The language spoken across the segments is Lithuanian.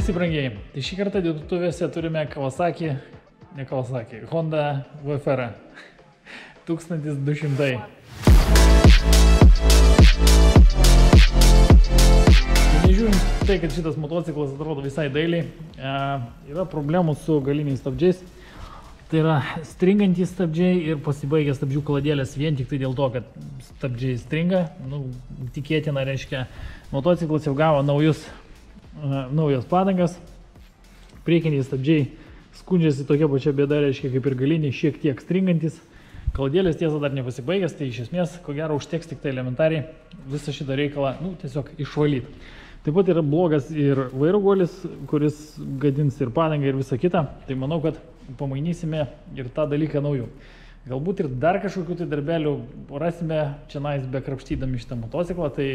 Visi brangieji, tai šį kartą dirbtuvėse turime Honda VFR 1200. Nežiūrint tai, kad šitas motociklas atrodo visai dailiai, yra problemų su galiniais stabdžiais. Tai yra stringantys stabdžiai ir pasibaigę stabdžių kaladėlės vien tik tai dėl to, kad stabdžiai stringa. Tikėtina, reiškia, motociklas jau gavo naujas padangas. Priekiniai stabdžiai skundžiasi tokia pačia bėda, reiškia, kaip ir galiniai, šiek tiek stringantis. Kaladėlės tiesa dar nepasibaigęs, tai iš esmės, ko gero, užteks tik tai elementariai visą šitą reikalą, tiesiog išvalyti. Taip pat yra blogas ir vairo guolis, kuris gadins ir padangą ir visą kitą. Tai manau, kad pamainysime ir tą dalyką naujų. Galbūt ir dar kažkokių tai darbelių rasime čia nais be krapštydami šitą motociklą. Tai,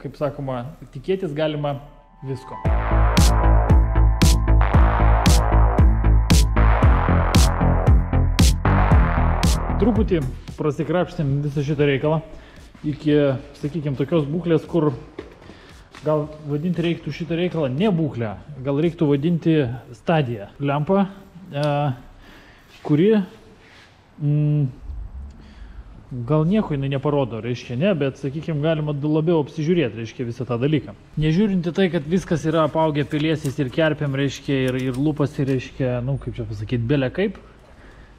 kaip sakoma, tikėtis galima visko. Truputį prasikrapštėm visą šitą reikalą iki, sakykime, tokios būklės, kur gal vadinti reiktų šitą reikalą ne būklę, gal reiktų vadinti stadiją. Lempa, kuri gal nieko jinai neparodo, reiškia, ne, bet, sakykime, galima labiau apsižiūrėti, reiškia, visą tą dalyką. Nežiūrinti tai, kad viskas yra apaugę pelėsiais ir kerpėm, reiškia, ir lūpasi, reiškia, kaip čia pasakyti, belė kaip.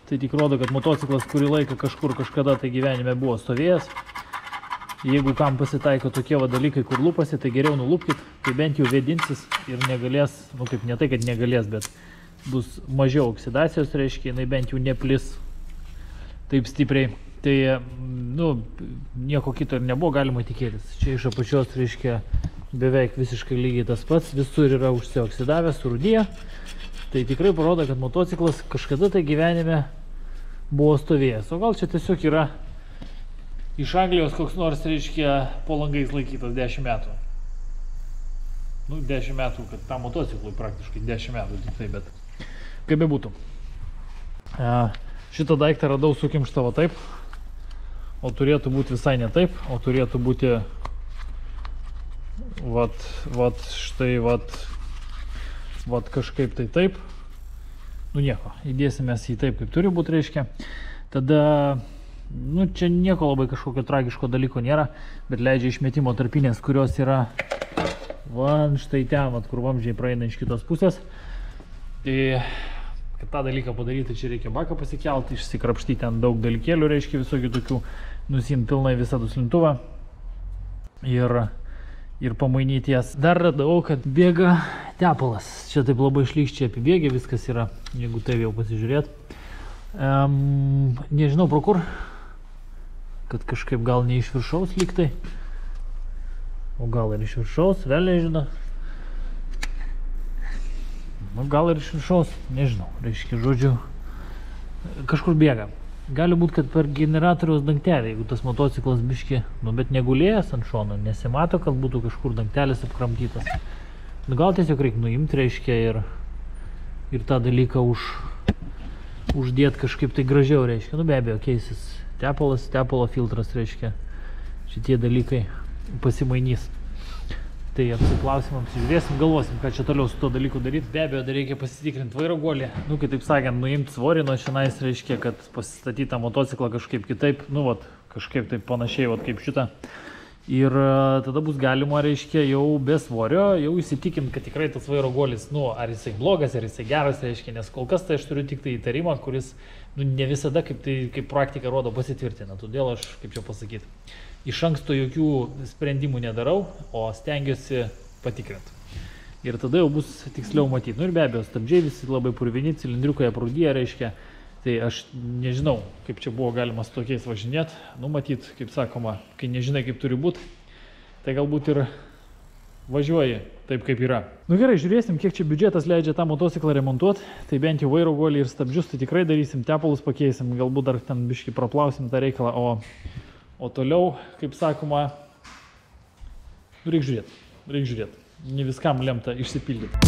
Tai tik rodo, kad motociklas kurį laiką kažkada tai gyvenime buvo stovėjęs. Jeigu kam pasitaiko tokie dalykai, kur lūpasi, tai geriau nulūpkit, tai bent jau vėdinsis ir negalės, kaip ne tai, kad negalės, bet bus mažiau oksidacijos, reiškia, jinai bent jau neplis taip stipriai. Tai, nieko kito ir nebuvo galima tikėtis. Čia iš apačios, reiškia, beveik visiškai lygiai tas pats, visur yra užsioksidavęs, surūdyje. Tai tikrai parodo, kad motociklas kažkada tai gyvenime buvo stovėjęs. O gal čia tiesiog yra iš Anglijos koks nors, reiškia, po langais laikytas 10 metų. 10 metų, kad tam motociklui praktiškai 10 metų tik tai, bet kaip bebūtų. Šitą daiktą radau sukimštą va taip, o turėtų būti visai ne taip, o turėtų būti štai kažkaip tai taip. Nieko, įdėsime į taip, kaip turi būti, reiškia. Tada, čia nieko labai kažkokio tragiško dalyko nėra, bet leidžia išmetimo tarpinės, kurios yra štai ten, kur vamzdžiai praeina iš kitos pusės. Tai, kad tą dalyką padaryti, čia reikia baką pasikelti, išsikrapštyti ten daug dalykėlių, reiškia, visokių tokių, nusiimti pilnai visą duslintuvą ir pamainyti jas. Dar radau, kad bėga tepalas. Čia taip labai šlykščiai apibėgė, viskas yra, jeigu tai jau pasižiūrėt. Nežinau pro kur, kad kažkaip gal ne iš viršaus lygtai, o gal ir iš viršaus, velniai žino. Gal ir iš viršaus, nežinau, reiškia, žodžiu, kažkur bėga. Gali būti, kad per generatoriaus dangtelį, jeigu tas motociklas biški, bet negulėjęs ant šono, nesimato, kad būtų kažkur dangtelis apkramtytas. Gal tiesiog reikia nuimti, reiškia, ir tą dalyką uždėti kažkaip tai gražiau, reiškia. Be abejo, keisis tepalas, tepalo filtras, reiškia, šitie dalykai pasimainys. Tai apsiklausim, apsižiūrėsim, galvosim, ką čia toliau su to dalyku daryti. Be abejo, dar reikia pasitikrinti vairo guolį. Kitaip sakant, nuimti svorį nuo šiandien, reiškia, kad pasistatyti tą motociklą kažkaip kitaip, kažkaip taip panašiai, kaip šitą. Ir tada bus galima, reiškia, jau be svorio, jau įsitikinti, kad tikrai tas vairo guolis, ar jisai blogas, ar jisai geras, reiškia, nes kol kas tai aš turiu tik tai įtarimą, kuris, ne visada, kaip praktika rodo, pasitvirtina. Todėl aš, kaip čia pasakyti, iš anksto jokių sprendimų nedarau, o stengiuosi patikrinti. Ir tada jau bus tiksliau matyti. Ir be abejo, stabdžiai visi labai purvini, cilindriukai aprūdyje, reiškia. Tai aš nežinau, kaip čia buvo galima su tokiais važinėti. Matyt, kaip sakoma, kai nežinai, kaip turi būti, tai galbūt ir važiuoji taip, kaip yra. Gerai, žiūrėsim, kiek čia biudžetas leidžia tą motociklą remontuoti. Tai bent jau vairo guolį ir stabdžius, tai tikrai darysim, tepalus pakeisim, galbūt dar ten biškį praplausim tą reikalą, o toliau, kaip sakoma, reikia žiūrėti. Ne viskam lemta išsipildyti.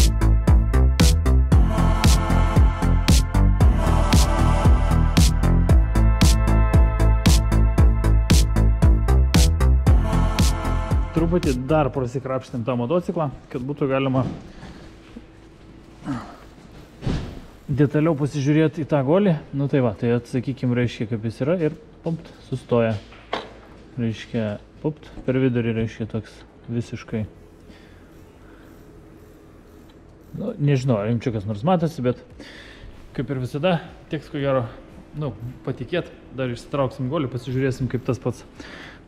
Truputį dar prasikrapštėm tą motociklą, kad būtų galima detaliau pasižiūrėti į tą golį. Nu tai va, tai atsakykim, reiškia, kaip jis yra ir pupt, sustoja. Reiškia, pupt, per vidurį, reiškia, toks visiškai. Nu, nežinau, ar jums čia kas nors matosi, bet kaip ir visada, teks ko gero, nu, patikėt, dar išsitrauksim golį, pasižiūrėsim, kaip tas pats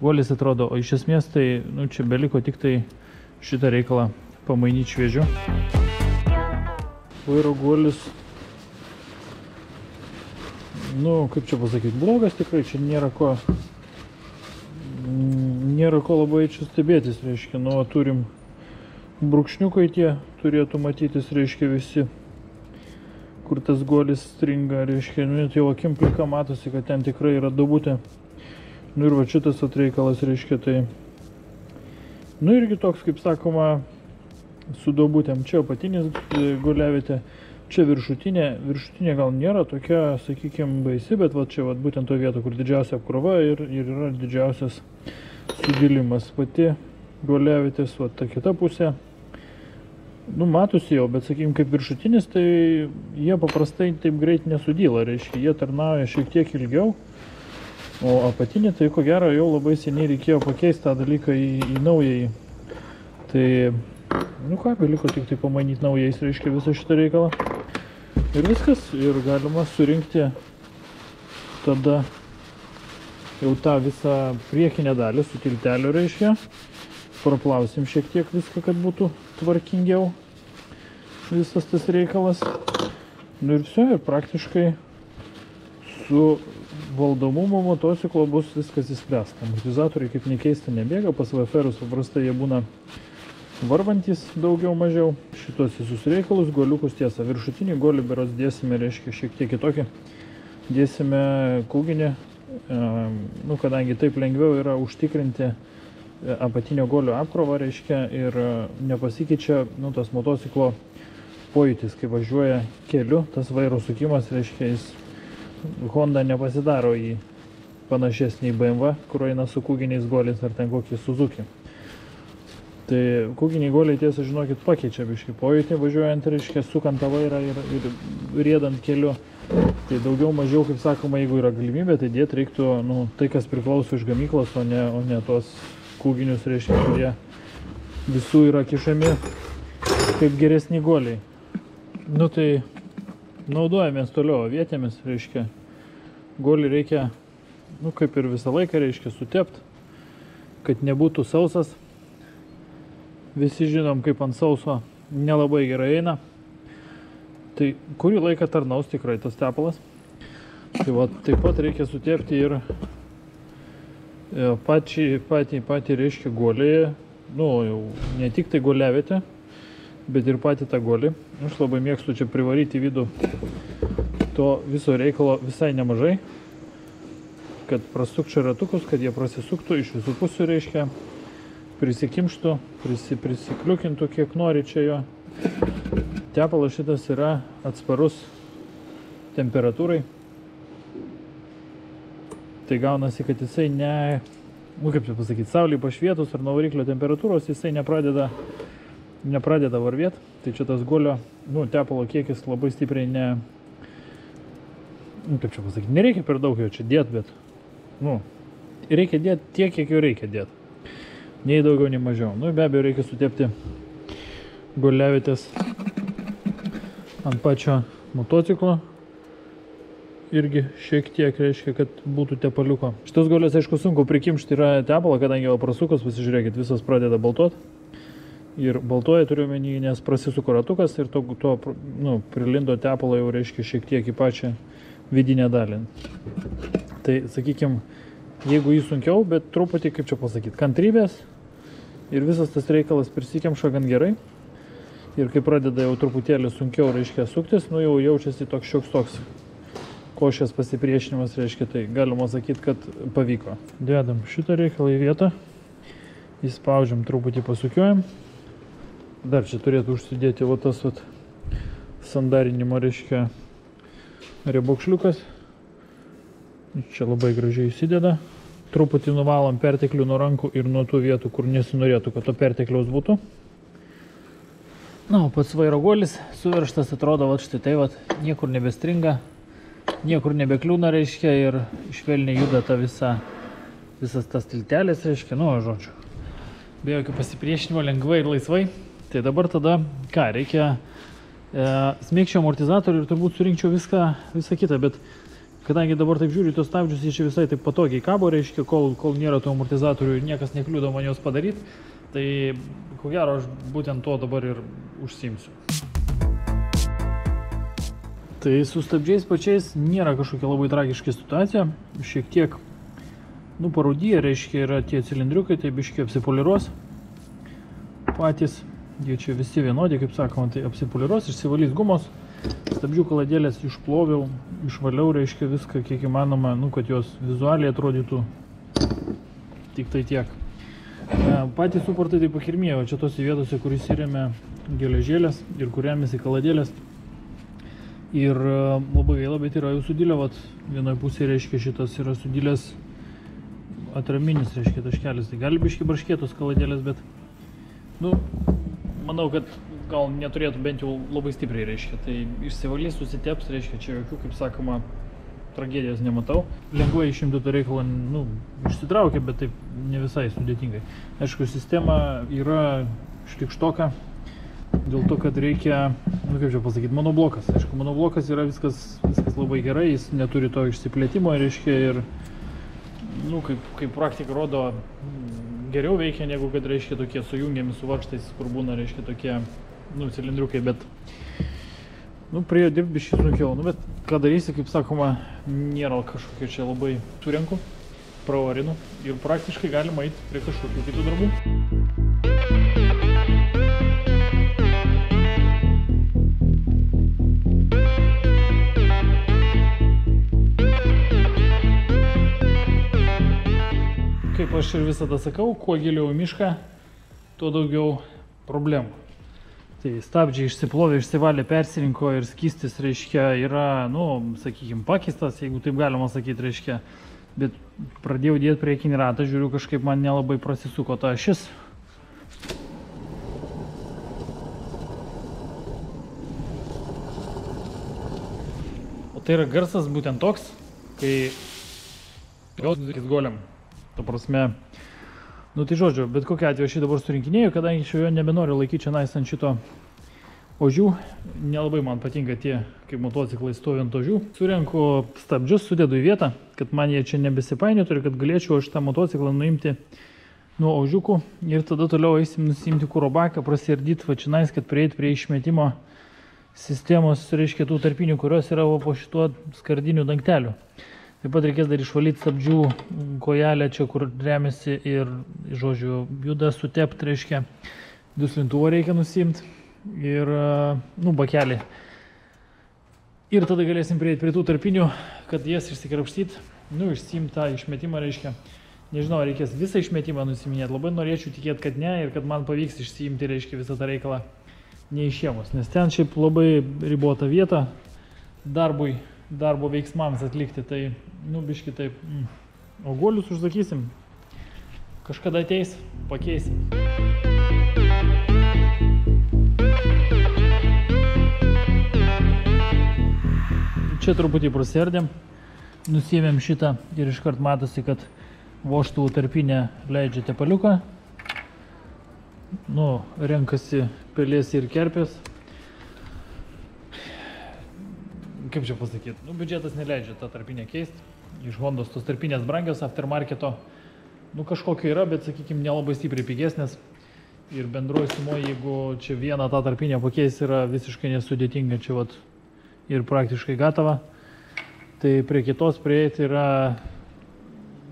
golis atrodo, o iš esmės tai, nu, čia beliko tik tai šitą reikalą pamainyti šviežiu. Vairo golis, nu, kaip čia pasakyti, blogas tikrai, čia nėra ko labai čia stebėtis, reiškia, nu, turim brūkšniukai tie, turėtų matytis, reiškia, visi, kur tas golis stringa, reiškia, nu, net jau akim plika matosi, kad ten tikrai yra duobutė. Nu ir va šitas atreikalas, reiškia, tai, nu irgi toks, kaip sakoma, su duobutėm. Čia apatinis goliavietė, čia viršutinė gal nėra tokia, sakykime, baisi, bet va čia va būtent to vieto, kur didžiausia apkrova ir yra didžiausias sugilimas. Pati goliavietės, va ta kita pusė, nu matosi jau, bet sakykime, kaip viršutinis, tai jie paprastai taip greit nesudyla, reiškia, jie tarnauja šiek tiek ilgiau, o apatinį tai ko gero jau labai seniai reikėjo pakeisti tą dalyką į naująjį. Tai, nu ką, beliko tik tai pamainyti naujais, reiškia, visą šitą reikalą. Ir viskas, ir galima surinkti tada jau tą visą priekinę dalį su tilteliu, reiškia. Praplausim šiek tiek viską, kad būtų tvarkingiau visas tas reikalas. Nu ir viso, ir praktiškai su valdomumo motociklo bus viskas įspręsta. Amortizatoriai kaip nekeista nebėga, pas VFR-us paprastai jie būna varvantis daugiau mažiau. Šitos visus reikalus, goliukus tiesa, viršutinį golį berods dėsime, reiškia, šiek tiek kitokį. Dėsime kūginį, nu kadangi taip lengviau yra užtikrinti apatinio golio apkrovą, reiškia, ir nepasikeičia, nu, tas motociklo pojūtis, kai važiuoja keliu, tas vairo sukimas, reiškia, jis Honda nepasidaro į panašesnį BMW, kur eina su kūginiais goliais, ar ten kokį Suzuki. Tai kūginiai goliai, tiesa, žinokit, pakeičia biškį pojūtį važiuojant, reiškia, sukant tą vairą ir riedant keliu. Tai daugiau mažiau, kaip sakoma, jeigu yra galimybė, tai dėti reiktų, nu, tai, kas priklauso iš gamyklos, o ne tos kūginius, reiškia, kurie visų yra kišami kaip geresni goliai. Nu tai naudojamės toliau avietėmis, reiškia, golį reikia, nu kaip ir visą laiką, reiškia, sutepti, kad nebūtų sausas. Visi žinom, kaip ant sauso nelabai gerai eina. Tai kurį laiką tarnaus tikrai tas tepalas. Tai va, taip pat reikia sutepti ir patį reiškia golį, nu jau ne tik tai goliavietę, bet ir patį tą golį. Aš labai mėgstu čia privaryti į vidų to viso reikalo visai nemažai, kad prasukčiau ratukus, kad jie prasisuktų iš visų pusių, reiškia, prisikimštų, prisikliukintų kiek nori čia jo. Tepalas šitas yra atsparus temperatūrai. Tai gaunasi, kad jisai nu kaip čia pasakyti, saulei pašvietus ar nuo variklio temperatūros jisai nepradeda varvėt. Tai čia tas golio, nu, tepalo kiekis labai stipriai nu kaip čia pasakyti, nereikia per daug jo čia dėt, bet, nu, reikia dėt tiek, kiek jo reikia dėt. Nei daugiau, nei mažiau. Nu, be abejo, reikia sutepti goliavietės ant pačio motociklo. Irgi šiek tiek, reiškia, kad būtų tepaliuko. Šitas golės, aišku, sunku prikimšti yra tepalą, kadangi jau prasukus, pasižiūrėkit, visas pradeda baltuot. Ir baltuoja turiu omeny, nes prasisuko ratukas ir to nu, prilindo tepalą jau, reiškia, šiek tiek į pačią vidinę dalį. Tai, sakykime, jeigu jį sunkiau, bet truputį, kaip čia pasakyti, kantrybės ir visas tas reikalas prisikemša gan gerai. Ir kai pradeda jau truputėlį sunkiau, reiškia, suktis, nu jau jaučiasi toks šioks toks košės pasipriešinimas, reiškia, tai galima sakyti, kad pavyko. Dedam šitą reikalą į vietą, įspaudžiam, truputį pasukiuojam. Dar čia turėtų užsidėti va tas vat sandarinimo, reiškia, riebokšliukas. Čia labai gražiai įsideda. Truputį nuvalom perteklių nuo rankų ir nuo tų vietų, kur nesinorėtų, kad to pertekliaus būtų. Na, o pats vairo guolis suveržtas atrodo, va štai tai, va, niekur nebestringa, niekur nebekliūna, reiškia, ir švelniai juda ta visas tas tiltelis, reiškia, nu, žodžiu. Be jokio pasipriešinimo, lengvai ir laisvai. Tai dabar tada, ką, reikia smėkščio amortizatorių ir turbūt surinkčiau visą kitą, bet kadangi dabar taip žiūriu, tos stabdžius jie čia visai taip patogiai kabo, reiškia, kol nėra tų amortizatorių ir niekas nekliudo man juos padaryti, tai ko gero aš būtent to dabar ir užsiimsiu. Tai su stabdžiais pačiais nėra kažkokia labai tragiška situacija, šiek tiek, nu, parūdyje, reiškia, yra tie cilindriukai, tai biškiai apsipoliruos patys, jie čia visi vienodi, kaip sakoma, tai apsipoliruos, išsivalys gumos, stabdžių kaladėlės išploviau, išvaliau, reiškia, viską kiek įmanoma, nu, kad jos vizualiai atrodytų, tik tai tiek. Patys suportai tai pakirmėjo, čia tose vietose, kur įsirėmė geležėlės ir kur remiasi kaladėlės. Ir labai gaila, bet yra jau sudilę, vat, vienoje pusėje, reiškia, šitas yra sudilęs atraminis, reiškia, taškelis. Tai gali biškai braškėtos kaladėlės, bet, nu, manau, kad gal neturėtų bent jau labai stipriai, reiškia. Tai išsivalys, susiteps, reiškia, čia jokių, kaip sakoma, tragedijos nematau. Lengvai išimti tą reikalą, nu, išsitraukia, bet taip ne visai sudėtingai. Aišku, sistema yra šlikštoka, dėl to, kad reikia, nu, kaip čia pasakyti, monoblokas. Aišku, monoblokas yra viskas labai gerai, jis neturi to išsiplėtimo, reiškia, ir, nu, kaip praktika rodo, geriau veikia, negu kad, reiškia, tokie sujungiami su varžtais, kur būna, reiškia, tokie, nu, cilindriukai, bet nu, prie jo dirbti biškį sunkiau, nu, bet ką darysi, kaip sakoma, nėra kažkokio čia labai surenku, pravarinu ir praktiškai galima eiti prie kažkokių kitų darbų. Kaip aš ir visada sakau, kuo giliau į mišką, tuo daugiau problemų. Tai stabdžiai išsiplovė, išsivalė, persirinko ir skystis, reiškia, yra, nu, sakykime, pakeistas, jeigu taip galima sakyti, reiškia. Bet pradėjau dėti priekinį ratą, žiūriu, kažkaip man nelabai prasisuko ta ašis. O tai yra garsas būtent toks, kai gausakis goliam. Ta prasme, nu tai žodžiu, bet kokia atveju aš jį dabar surinkinėjau, kadangi aš jo nebenoriu laikyti čia ant šito ožių. Nelabai man patinka tie, kaip motociklai stovi ant ožių. Surenku stabdžius, sudedu į vietą, kad man jie čia nebesipainiotų ir kad galėčiau aš tą motociklą nuimti nuo ožiukų. Ir tada toliau eisim nusimti kuro baką, prasiardyti vačinais, kad prieit prie išmetimo sistemos, reiškia, tų tarpinių, kurios yra po šituo skardinių dangtelių. Taip pat reikės dar išvalyti stabdžių kojelę čia, kur remiasi ir, žodžiu, juda sutept, reiškia, duslintuvą reikia nusimti ir, nu, bakelį. Ir tada galėsim prieiti prie tų tarpinių, kad jas išsikrapštyti, nu, išsimti tą išmetimą, reiškia. Nežinau, reikės visą išmetimą nusiminėti, labai norėčiau tikėti, kad ne ir kad man pavyks išsiimti, reiškia, visą tą reikalą neišėmus, nes ten šiaip labai ribota vieta darbo veiksmams atlikti, tai, nu, biški taip, o guolius užsakysim, kažkada ateis, pakeisim. Čia truputį prasiardėm, nusiėmėm šitą ir iškart matosi, kad vožtuvų tarpinė leidžia tepaliuką, nu, renkasi pelės ir kerpės. Kaip čia pasakyti, nu, biudžetas neleidžia tą tarpinę keisti. Iš Hondos tos tarpinės brangios, aftermarketo, nu, kažkokio yra, bet, sakykime, nelabai stipriai pigesnės. Ir bendroji sumoje, jeigu čia vieną tą tarpinę pakeis, yra visiškai nesudėtinga, čia vat ir praktiškai gatava. Tai prie kitos prieiti yra,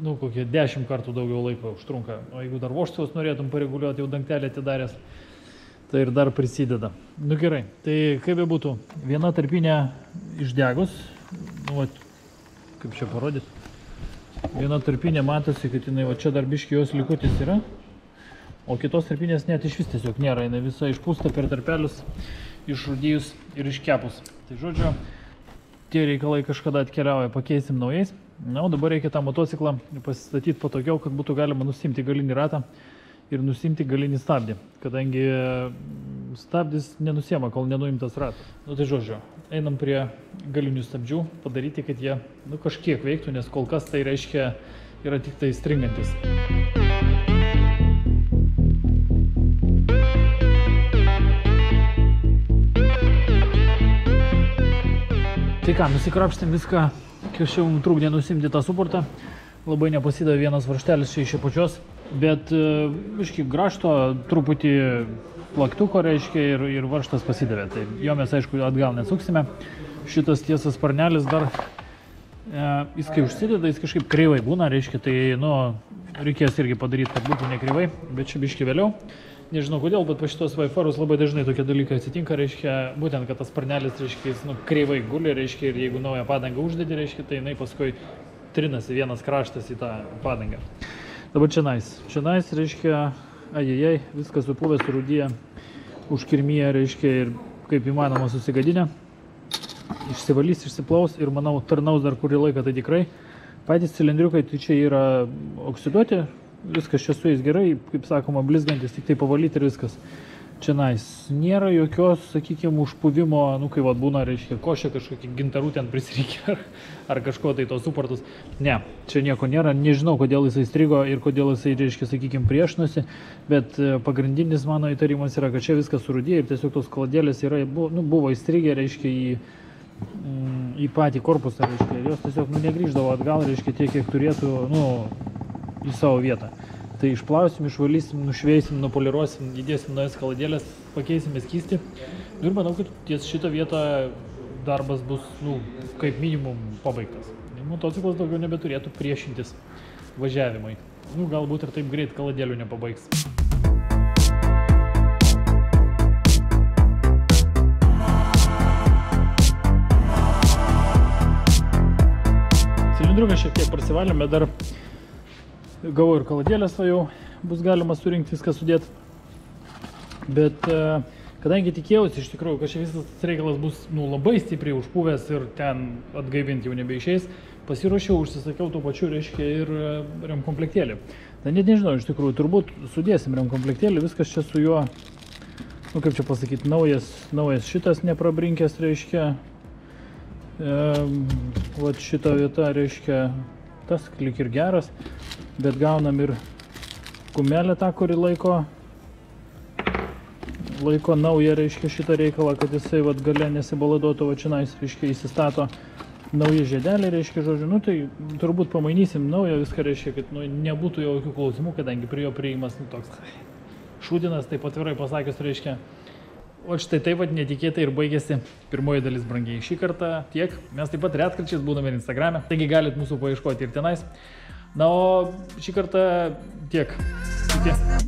nu, kokie 10 kartų daugiau laiko užtrunka. O jeigu dar vožtuvus norėtum pareguliuoti, jau dangtelį atidaręs, tai ir dar prisideda. Nu gerai, tai kaip bebūtų, viena tarpinė išdegus, nu, vat, kaip čia parodyti, viena tarpinė matosi, kad jinai, va čia dar biški jos likutis yra, o kitos tarpinės net iš vis tiesiog nėra, jinai visa išpūsta per tarpelius, išrūdijus ir iškepus. Tai žodžiu, tie reikalai kažkada atkeliauja, pakeisim naujais. Na, o dabar reikia tą motociklą pasistatyti patogiau, kad būtų galima nusimti galinį ratą ir nusimti galinį stabdį, kadangi stabdis nenusiema, kol nenuimtas ratas. Nu tai žodžiu, einam prie galinių stabdžių, padaryti, kad jie kažkiek veiktų, nes kol kas tai reiškia yra tik tai stringantis. Tai ką, nusikrapštėm viską, kažkaip mums trūkdė nusimti tą suportą. Labai nepasidavė vienas varžtelis čia iš apačios, bet biškį grašto, truputį plaktuko reiškia ir varžtas pasidavė. Tai jo mes aišku atgal nesuksime. Šitas tiesas sparnelis dar, jis kai užsideda, jis kažkaip kreivai būna, reiškia, tai reikės irgi padaryti, kad būtų nekreivai, bet čia biškį vėliau. Nežinau kodėl, bet po šitos Wayfarus labai dažnai tokie dalykai atsitinka, reiškia, būtent, kad tas sparnelis, reiškia, jis kreivai guli, reiškia, ir jeigu naują padangą uždedi, reiškia, tai jinai paskui trinasi vienas kraštas į tą padangą. Dabar čionais, reiškia, ajajai, viskas supuvę, surūdyje, užkirmyje, reiškia, ir kaip įmanoma susigadinę. Išsivalys, išsiplaus ir, manau, tarnaus dar kurį laiką, tai tikrai. Patys cilindriukai, tai čia yra oksiduoti. Viskas čia su jais gerai, kaip sakoma, blizgantis, tik tai pavalyti ir viskas. Čionais nėra jokios, sakykime, užpuvimo, kai vat būna, reiškia, košė kažkokį gintarų ten prisirikia ar kažko tai tos suportus. Ne, čia nieko nėra, nežinau, kodėl jisai strigo ir kodėl jisai, reiškia, sakykime, priešinosi, bet pagrindinis mano įtarimas yra, kad čia viskas surūdėjo ir tiesiog tos kaladėlės yra, buvo įstrigę, reiškia, į patį korpusą, reiškia, ir jos tiesiog negrįždavo atgal, reiškia, tiek, kiek turėtų, į savo vietą. Tai išplausim, išvalysim, nušveisim, nupoliruosim, įdėsim naujas kaladėlės, pakeisime skystį. Ir manau, kad ties šitą vietą darbas bus, kaip minimum pabaigtas. Motociklas daugiau nebeturėtų priešintis važiavimui. Galbūt ir taip greit kaladėlių nepabaigs. Cilindriuką šiek tiek prasivalėm, bet dar gavau ir kaladėlės, jau bus galima surinkti, viską sudėti. Bet kadangi tikėjausi, iš tikrųjų, kad visas tas reikalas bus labai stipriai užpuvęs ir ten atgaivinti jau nebeišeis, pasiruošiau, užsisakiau tuo pačiu, reiškia, ir remkomplektėlį. Tai net nežinau, iš tikrųjų, turbūt sudėsim remkomplektėlį, viskas čia su juo, kaip čia pasakyti, naujas šitas neprabrinkęs, reiškia, vat šita vieta, reiškia, tas klik ir geras. Bet gaunam ir kumelę tą, kuri laiko naują, reiškia, šitą reikalą, kad jisai vat gale nesibaladotų, va čionais, reiškia, įsistato nauji žiedeliai, reiškia, žodžiu, tai turbūt pamainysim naują viską, reiškia, kad nebūtų jokių klausimų, kadangi prie jo priėjimas toks šūdinas, taip atvirai pasakius, reiškia. O štai taip pat netikėtai ir baigėsi pirmoji dalis, brangiai. Šį kartą tiek, mes taip pat retkarčiais būdame ir Instagrame, taigi galit mūsų paieškoti ir tenais. Na, o šį kartą tiek. Iki.